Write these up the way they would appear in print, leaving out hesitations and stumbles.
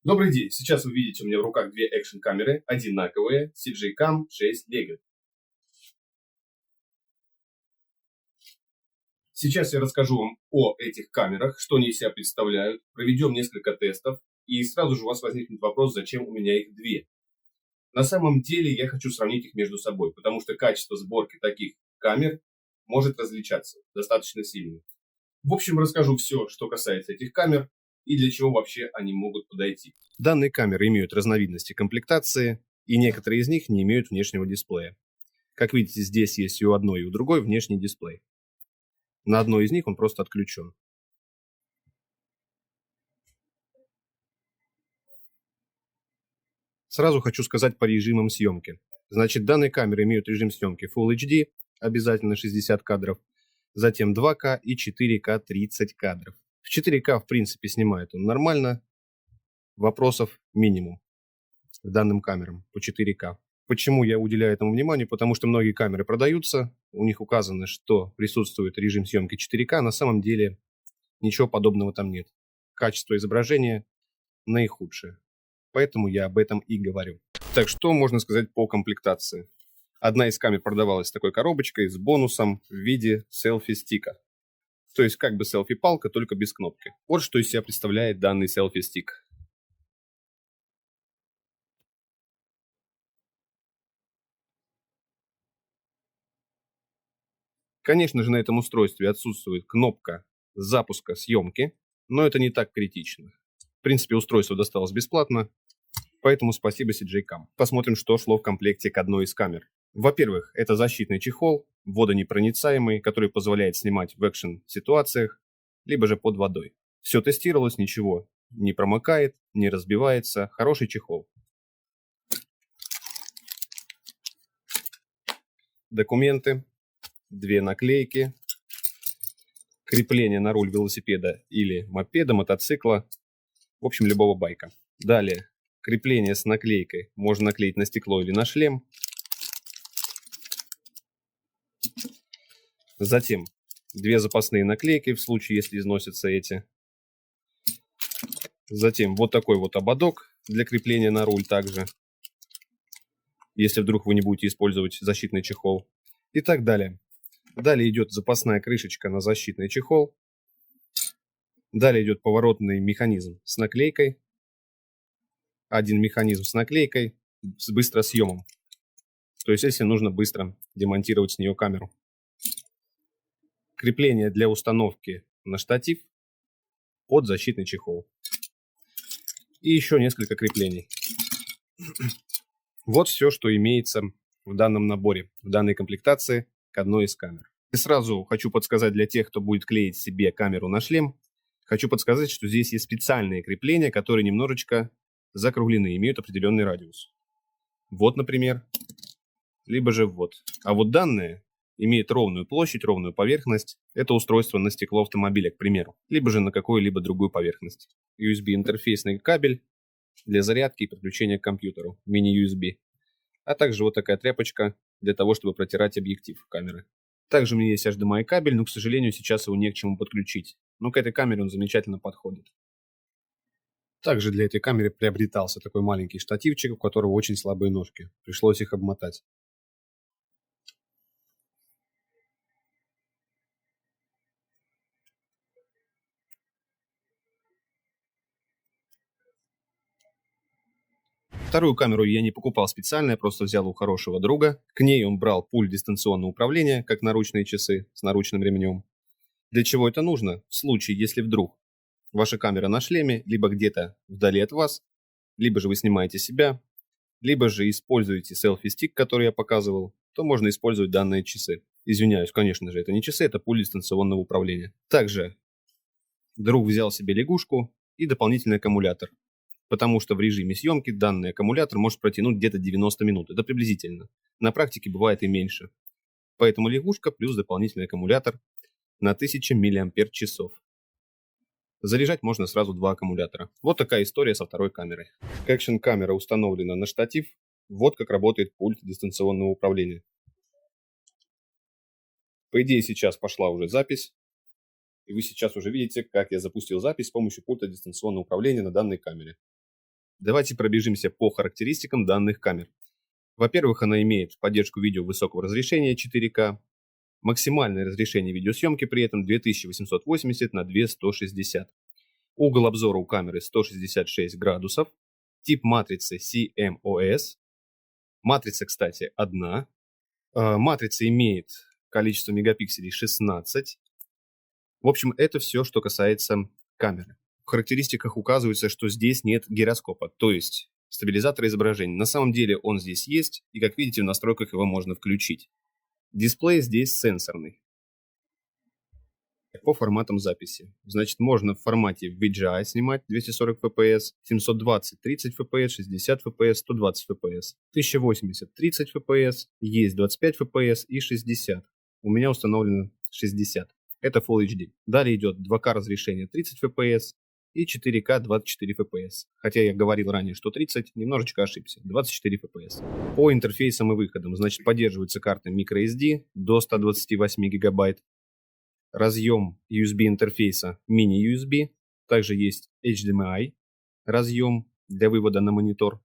Добрый день! Сейчас вы видите у меня в руках две экшн-камеры, одинаковые, CJ Cam 6 Legend. Сейчас я расскажу вам о этих камерах, что они из себя представляют, проведем несколько тестов, и сразу же у вас возникнет вопрос, зачем у меня их две. На самом деле я хочу сравнить их между собой, потому что качество сборки таких камер может различаться достаточно сильно. В общем, расскажу все, что касается этих камер и для чего вообще они могут подойти. Данные камеры имеют разновидности комплектации, и некоторые из них не имеют внешнего дисплея. Как видите, здесь есть и у одной, и у другой внешний дисплей. На одной из них он просто отключен. Сразу хочу сказать по режимам съемки. Значит, данные камеры имеют режим съемки Full HD, обязательно 60 кадров, затем 2К и 4К 30 кадров. В 4К, в принципе, снимает он нормально, вопросов минимум к данным камерам по 4К. Почему я уделяю этому внимание? Потому что многие камеры продаются, у них указано, что присутствует режим съемки 4К, на самом деле ничего подобного там нет. Качество изображения наихудшее. Поэтому я об этом и говорю. Так, что можно сказать по комплектации? Одна из камер продавалась с такой коробочкой с бонусом в виде селфи-стика. То есть как бы селфи-палка, только без кнопки. Вот что из себя представляет данный селфи-стик. Конечно же, на этом устройстве отсутствует кнопка запуска съемки, но это не так критично. В принципе, устройство досталось бесплатно, поэтому спасибо CJ Cam. Посмотрим, что шло в комплекте к одной из камер. Во-первых, это защитный чехол, водонепроницаемый, который позволяет снимать в экшн-ситуациях, либо же под водой. Все тестировалось, ничего не промокает, не разбивается, хороший чехол. Документы, две наклейки, крепление на руль велосипеда или мопеда, мотоцикла, в общем, любого байка. Далее, крепление с наклейкой можно наклеить на стекло или на шлем. Затем, две запасные наклейки в случае, если износятся эти. Затем, вот такой вот ободок для крепления на руль также, если вдруг вы не будете использовать защитный чехол. И так далее. Далее идет запасная крышечка на защитный чехол. Далее идет поворотный механизм с наклейкой. Один механизм с наклейкой с быстросъемом. То есть, если нужно быстро демонтировать с нее камеру. Крепление для установки на штатив под защитный чехол. И еще несколько креплений. Вот все, что имеется в данном наборе, в данной комплектации к одной из камер. И сразу хочу подсказать для тех, кто будет клеить себе камеру на шлем, хочу подсказать, что здесь есть специальные крепления, которые немножечко закруглены, имеют определенный радиус. Вот, например, либо же вот. А вот данные имеют ровную площадь, ровную поверхность. Это устройство на стекло автомобиля, к примеру. Либо же на какую-либо другую поверхность. USB-интерфейсный кабель для зарядки и подключения к компьютеру, мини-USB. А также вот такая тряпочка для того, чтобы протирать объектив камеры. Также у меня есть HDMI кабель, но, к сожалению, сейчас его не к чему подключить. Но к этой камере он замечательно подходит. Также для этой камеры приобретался такой маленький штативчик, у которого очень слабые ножки. Пришлось их обмотать. Вторую камеру я не покупал специально, я просто взял у хорошего друга. К ней он брал пульт дистанционного управления, как наручные часы с наручным ремнем. Для чего это нужно? В случае, если вдруг ваша камера на шлеме, либо где-то вдали от вас, либо же вы снимаете себя, либо же используете селфи-стик, который я показывал, то можно использовать данные часы. Извиняюсь, конечно же, это не часы, это пульт дистанционного управления. Также друг взял себе лягушку и дополнительный аккумулятор. Потому что в режиме съемки данный аккумулятор может протянуть где-то 90 минут. Это приблизительно. На практике бывает и меньше. Поэтому лягушка плюс дополнительный аккумулятор на 1000 мАч. Заряжать можно сразу два аккумулятора. Вот такая история со второй камерой. Экшн-камера установлена на штатив. Вот как работает пульт дистанционного управления. По идее, сейчас пошла уже запись. И вы сейчас уже видите, как я запустил запись с помощью пульта дистанционного управления на данной камере. Давайте пробежимся по характеристикам данных камер. Во-первых, она имеет поддержку видео высокого разрешения 4К. Максимальное разрешение видеосъемки при этом 2880 на 2160. Угол обзора у камеры 166 градусов. Тип матрицы CMOS. Матрица, кстати, одна. Матрица имеет количество мегапикселей 16. В общем, это все, что касается камеры. В характеристиках указывается, что здесь нет гироскопа, то есть стабилизатора изображения. На самом деле он здесь есть, и как видите, в настройках его можно включить. Дисплей здесь сенсорный. По форматам записи. Значит, можно в формате VGI снимать 240 fps, 720 30 fps, 60 fps, 120 fps, 1080 30 fps, есть 25 fps и 60. У меня установлено 60. Это Full HD. Далее идет 2К разрешение 30 fps и 4К 24 fps. Хотя я говорил ранее, что 30, немножечко ошибся. 24 fps. По интерфейсам и выходам. Значит, поддерживается карта microSD до 128 гигабайт. Разъем USB интерфейса mini-USB. Также есть HDMI разъем для вывода на монитор.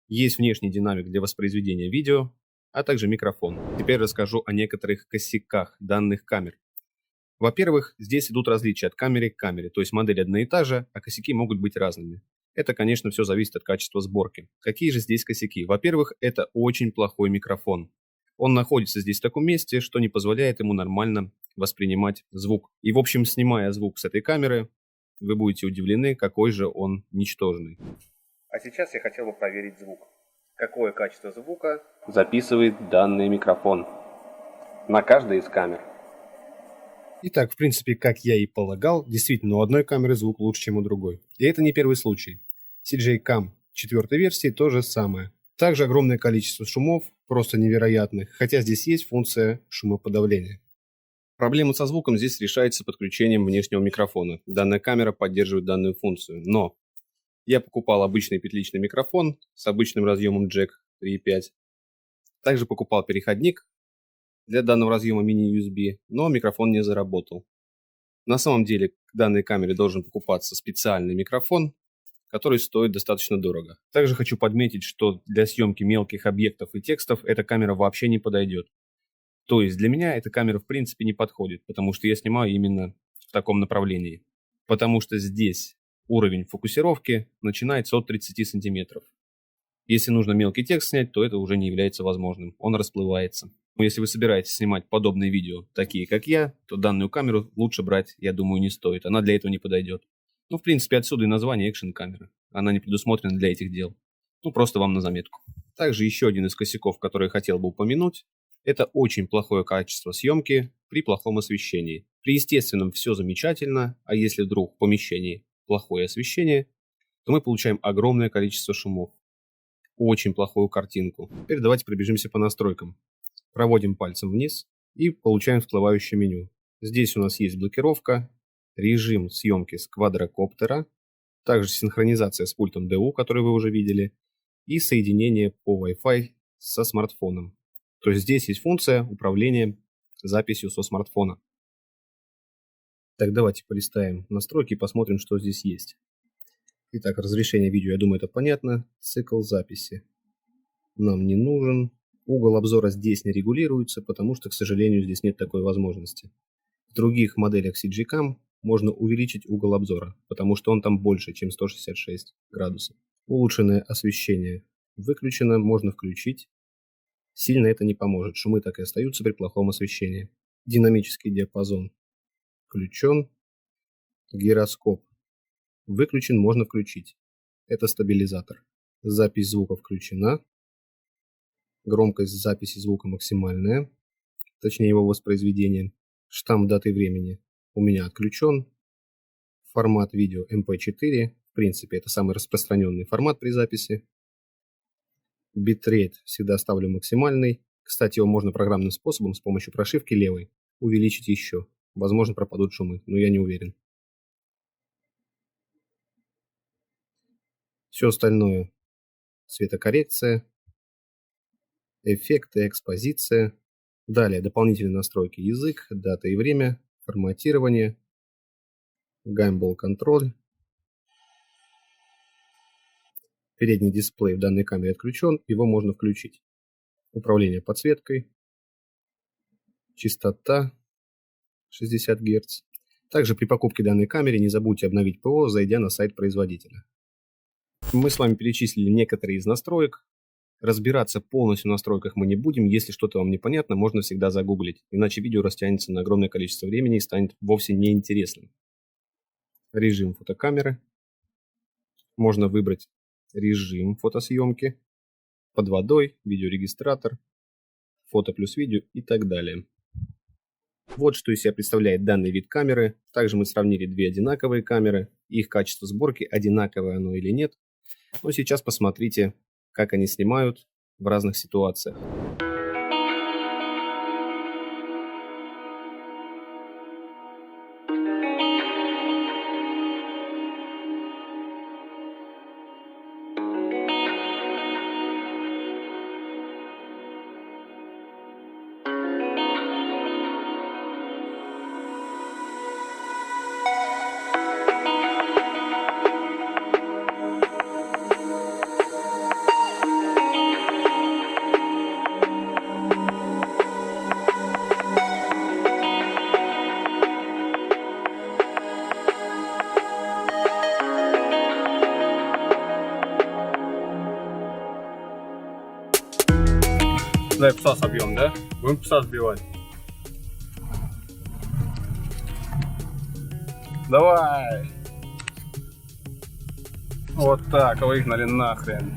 Есть внешний динамик для воспроизведения видео, а также микрофон. Теперь расскажу о некоторых косяках данных камер. Во-первых, здесь идут различия от камеры к камере, то есть модель одна и та же, а косяки могут быть разными. Это, конечно, все зависит от качества сборки. Какие же здесь косяки? Во-первых, это очень плохой микрофон. Он находится здесь в таком месте, что не позволяет ему нормально воспринимать звук. И, в общем, снимая звук с этой камеры, вы будете удивлены, какой же он ничтожный. А сейчас я хотел бы проверить звук. Какое качество звука записывает данный микрофон на каждой из камер. Итак, в принципе, как я и полагал, действительно, у одной камеры звук лучше, чем у другой. И это не первый случай. CJ Cam 4 версии то же самое. Также огромное количество шумов, просто невероятных, хотя здесь есть функция шумоподавления. Проблема со звуком здесь решается подключением внешнего микрофона. Данная камера поддерживает данную функцию, но я покупал обычный петличный микрофон с обычным разъемом джек 3.5. Также покупал переходник для данного разъема mini-USB, но микрофон не заработал. На самом деле к данной камере должен покупаться специальный микрофон, который стоит достаточно дорого. Также хочу подметить, что для съемки мелких объектов и текстов эта камера вообще не подойдет. То есть для меня эта камера в принципе не подходит, потому что я снимаю именно в таком направлении. Потому что здесь уровень фокусировки начинается от 30 сантиметров. Если нужно мелкий текст снять, то это уже не является возможным, он расплывается. Но если вы собираетесь снимать подобные видео, такие как я, то данную камеру лучше брать, я думаю, не стоит, она для этого не подойдет. Ну, в принципе, отсюда и название экшн-камера. Она не предусмотрена для этих дел. Ну, просто вам на заметку. Также еще один из косяков, который я хотел бы упомянуть, это очень плохое качество съемки при плохом освещении. При естественном все замечательно, а если вдруг в помещении плохое освещение, то мы получаем огромное количество шумов. Очень плохую картинку. Теперь давайте пробежимся по настройкам. Проводим пальцем вниз и получаем всплывающее меню. Здесь у нас есть блокировка, режим съемки с квадрокоптера, также синхронизация с пультом DU, который вы уже видели, и соединение по Wi-Fi со смартфоном. То есть здесь есть функция управления записью со смартфона. Так, давайте полистаем настройки и посмотрим, что здесь есть. Итак, разрешение видео, я думаю, это понятно. Цикл записи нам не нужен. Угол обзора здесь не регулируется, потому что, к сожалению, здесь нет такой возможности. В других моделях CJ Cam можно увеличить угол обзора, потому что он там больше, чем 166 градусов. Улучшенное освещение выключено, можно включить. Сильно это не поможет, шумы так и остаются при плохом освещении. Динамический диапазон включен. Гироскоп выключен, можно включить. Это стабилизатор. Запись звука включена. Громкость записи звука максимальная, точнее его воспроизведение. Штамп даты и времени у меня отключен. Формат видео MP4, в принципе, это самый распространенный формат при записи. Битрейт всегда ставлю максимальный. Кстати, его можно программным способом с помощью прошивки левой увеличить еще. Возможно, пропадут шумы, но я не уверен. Все остальное цветокоррекция, эффекты, экспозиция. Далее дополнительные настройки: язык, дата и время, форматирование, Gimbal контроль. Передний дисплей в данной камере отключен, его можно включить. Управление подсветкой, частота 60 Гц. Также при покупке данной камеры не забудьте обновить ПО, зайдя на сайт производителя. Мы с вами перечислили некоторые из настроек. Разбираться полностью в настройках мы не будем. Если что-то вам непонятно, можно всегда загуглить. Иначе видео растянется на огромное количество времени и станет вовсе неинтересным. Режим фотокамеры. Можно выбрать режим фотосъемки. Под водой, видеорегистратор, фото плюс видео и так далее. Вот что из себя представляет данный вид камеры. Также мы сравнили две одинаковые камеры. Их качество сборки, одинаковое оно или нет. Но сейчас посмотрите, как они снимают в разных ситуациях. Дай пса собьем, да? Будем пса сбивать. Давай! Вот так, выгнали нахрен.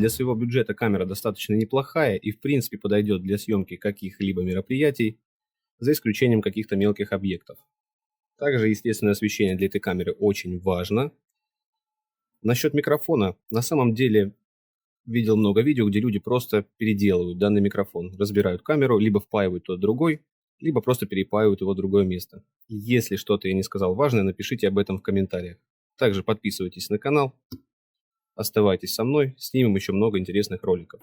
Для своего бюджета камера достаточно неплохая и в принципе подойдет для съемки каких-либо мероприятий, за исключением каких-то мелких объектов. Также естественное освещение для этой камеры очень важно. Насчет микрофона, на самом деле видел много видео, где люди просто переделывают данный микрофон, разбирают камеру, либо впаивают тот другой, либо просто перепаивают его в другое место. Если что-то я не сказал важное, напишите об этом в комментариях. Также подписывайтесь на канал. Оставайтесь со мной, снимем еще много интересных роликов.